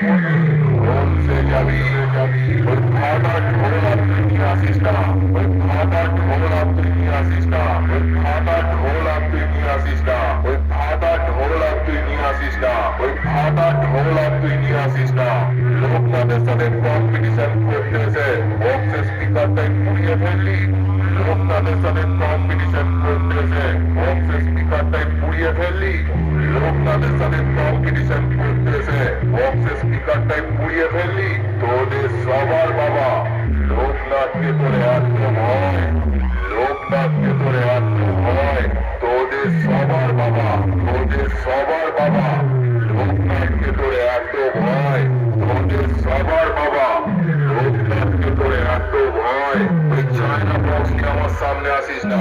কোন সে যাবি ওই ফাটা ঢোল তুই নিয়ে আসিস না, ওই ফাটা ঢোল তুই নিয়ে আসিস না, ওই ফাটা ঢোল তুই নিয়ে আসিস না, ওই ফাটা ঢোল তুই নিয়ে আসিস না, ওই ফাটা ঢোল তুই নিয়ে আসিস না। লোকনাথের সাথে কম্পিটিশন করতেছে, বক্স স্পিকারটাই পুড়িয়ে ফেললি। লোকনাথের সাথে কম্পিটিশন করতেছে, বক্স স্পিকারটাই পুড়িয়ে ফেললি। লোকনাথের সাথে কম্পিটিশন করতেছে, বক্স স্পিকারটাই পুড়িয়ে ফেললি। তোদের সবার বাবা লোকনাথকে তোর এত ভয়, লোকনাথকে তোর এত ভয়, তোদের সবার বাবা, তোদের সবার বাবা লোকনাথকে তোর এত ভয়, তোদের সবার বাবা লোকনাথকে তোর এত ভয়। ওই চায়না বক্স নিয়ে আমার সামনে আসিস না।